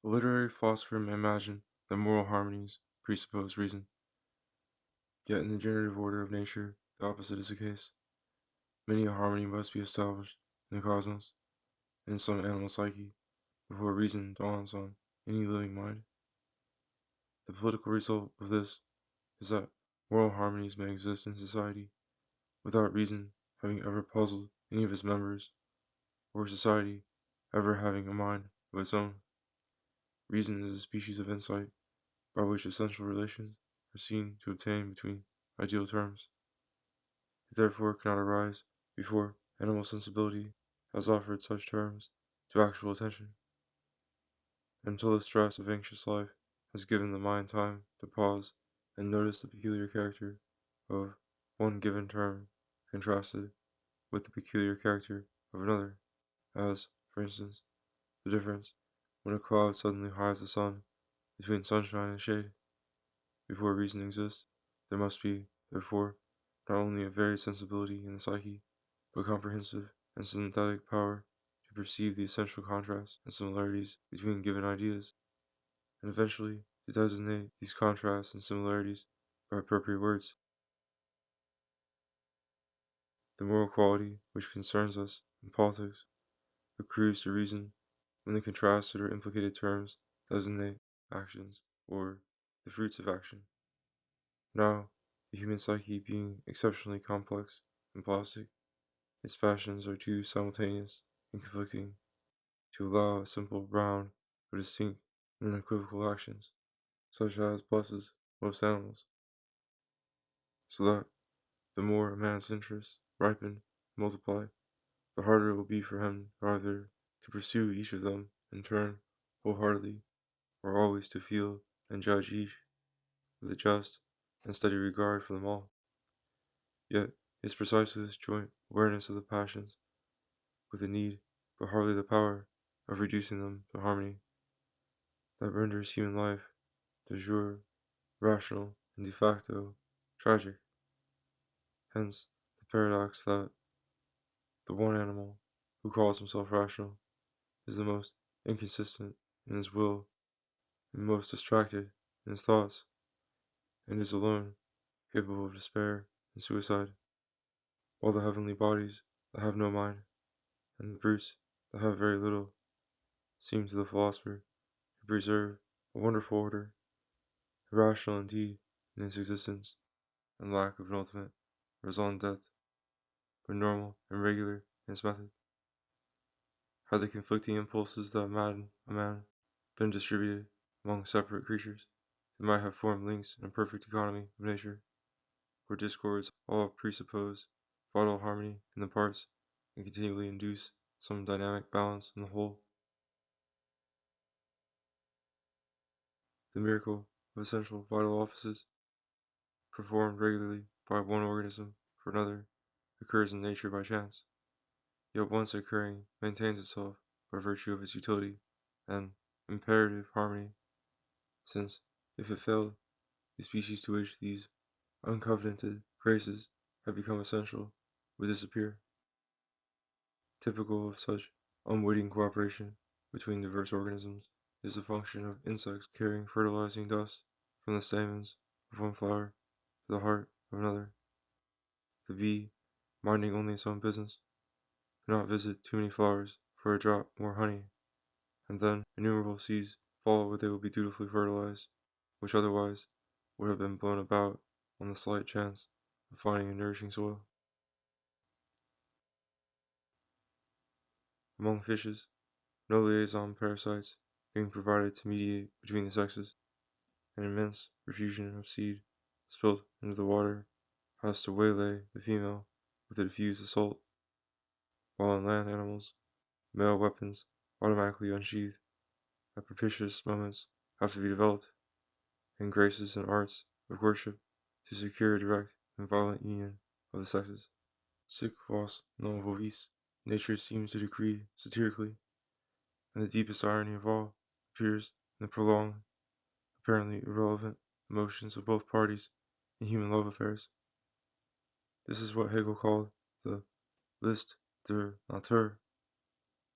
A literary philosopher may imagine that moral harmonies presuppose reason, yet in the generative order of nature, the opposite is the case. Many a harmony must be established in the cosmos and in some animal psyche before reason dawns on any living mind. The political result of this is that moral harmonies may exist in society without reason having ever puzzled any of its members, or society ever having a mind of its own. Reason is a species of insight by which essential relations are seen to obtain between ideal terms. It therefore cannot arise before animal sensibility has offered such terms to actual attention. Until the stress of anxious life has given the mind time to pause and notice the peculiar character of one given term contrasted with the peculiar character of another, as, for instance, the difference when a cloud suddenly hides the sun between sunshine and shade. Before reason exists, there must be, therefore, not only a varied sensibility in the psyche, but comprehensive and synthetic power to perceive the essential contrasts and similarities between given ideas, and eventually to designate these contrasts and similarities by appropriate words. The moral quality which concerns us in politics accrues to reason when the contrasted or implicated terms designate actions or the fruits of action. Now, the human psyche being exceptionally complex and plastic, its passions are too simultaneous and conflicting to allow a simple round of distinct and unequivocal actions, such as blesses most animals, so that the more a man's interests ripen and multiply, the harder it will be for him either to pursue each of them in turn wholeheartedly, or always to feel and judge each with a just and steady regard for them all. Yet it is precisely this joint awareness of the passions, with the need, but hardly the power, of reducing them to harmony, that renders human life de jure rational and de facto tragic. Hence the paradox that the one animal who calls himself rational is the most inconsistent in his will and most distracted in his thoughts, and is alone capable of despair and suicide, while the heavenly bodies that have no mind, and the brutes that have very little, seem to the philosopher to preserve a wonderful order, irrational indeed in its existence and lack of an ultimate raison d'etre, but normal and regular in its method. Had the conflicting impulses that madden a man been distributed among separate creatures, they might have formed links in a perfect economy of nature, where discords all presuppose vital harmony in the parts and continually induce some dynamic balance in the whole. The miracle of essential vital offices, performed regularly by one organism for another, occurs in nature by chance, yet once occurring maintains itself by virtue of its utility and imperative harmony, since, if it failed, the species to which these uncovenanted graces have become essential would disappear. Typical of such unwitting cooperation between diverse organisms is the function of insects carrying fertilizing dust from the stamens of one flower to the heart of another. The bee, minding only its own business, cannot visit too many flowers for a drop more honey, and then innumerable seeds follow where they will be dutifully fertilized, which otherwise would have been blown about on the slight chance of finding a nourishing soil. Among fishes, no liaison parasites being provided to mediate between the sexes, an immense profusion of seed spilt into the water has to waylay the female with a diffused assault, while in land animals, male weapons automatically unsheathed at propitious moments have to be developed, and graces and arts of courtship to secure a direct and violent union of the sexes. Sic vos non vovis, nature seems to decree satirically, and the deepest irony of all appears in the prolonged, apparently irrelevant emotions of both parties in human love affairs. This is what Hegel called the List der Natur,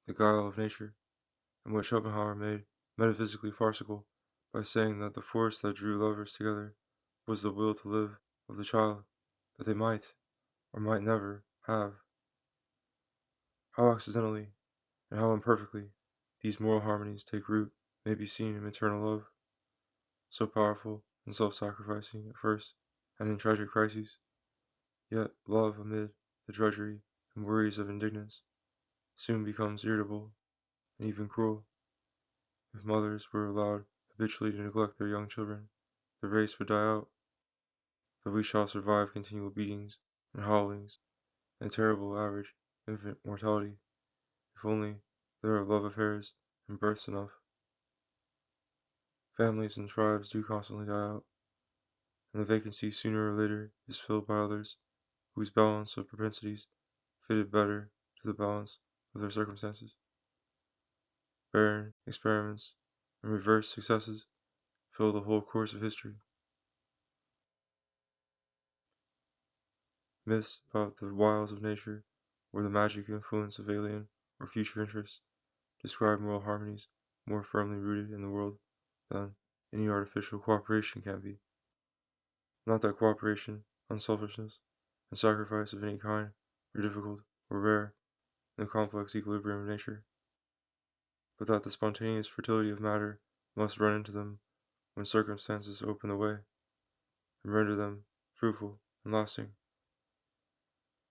the guile of nature, and what Schopenhauer made metaphysically farcical by saying that the force that drew lovers together was the will to live of the child that they might, or might never, have. How accidentally, and how imperfectly, these moral harmonies take root may be seen in maternal love, so powerful and self-sacrificing at first, and in tragic crises. Yet love amid the drudgery and worries of indignance soon becomes irritable and even cruel. If mothers were allowed habitually to neglect their young children, the race would die out, though we shall survive continual beatings and howlings and terrible average infant mortality, if only there are love affairs and births enough. Families and tribes do constantly die out, and the vacancy sooner or later is filled by others whose balance of propensities fitted better to the balance of their circumstances. Barren experiments and reverse successes fill the whole course of history. Myths about the wiles of nature or the magic influence of alien or future interests describe moral harmonies more firmly rooted in the world than any artificial cooperation can be. Not that cooperation, unselfishness, and sacrifice of any kind are difficult or rare in the complex equilibrium of nature, but that the spontaneous fertility of matter must run into them when circumstances open the way and render them fruitful and lasting.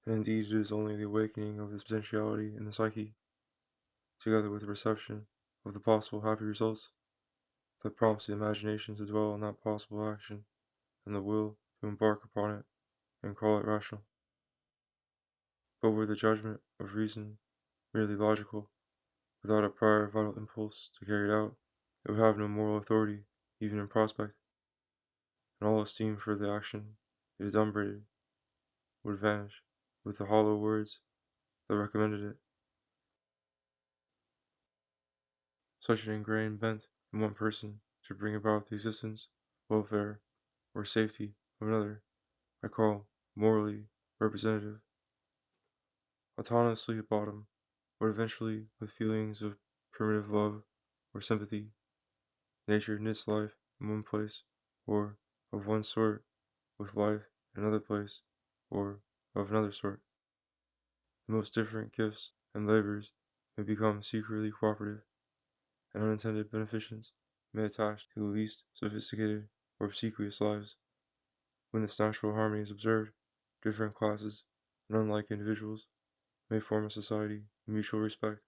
And indeed, it is only the awakening of this potentiality in the psyche, together with the perception of the possible happy results, that prompts the imagination to dwell on that possible action and the will to embark upon it and call it rational. But were the judgment of reason merely logical, without a prior vital impulse to carry it out, it would have no moral authority even in prospect, and all esteem for the action it adumbrated would vanish with the hollow words that recommended it. Such an ingrained bent in one person to bring about the existence, welfare, or safety of another I call morally representative. Autonomously at bottom, but eventually with feelings of primitive love or sympathy, nature knits life in one place, or of one sort, with life in another place, or of another sort. The most different gifts and labors may become secretly cooperative, and unintended beneficence may attach to the least sophisticated or obsequious lives. When this natural harmony is observed, different classes and unlike individuals may form a society of mutual respect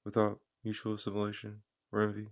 without mutual assimilation or envy.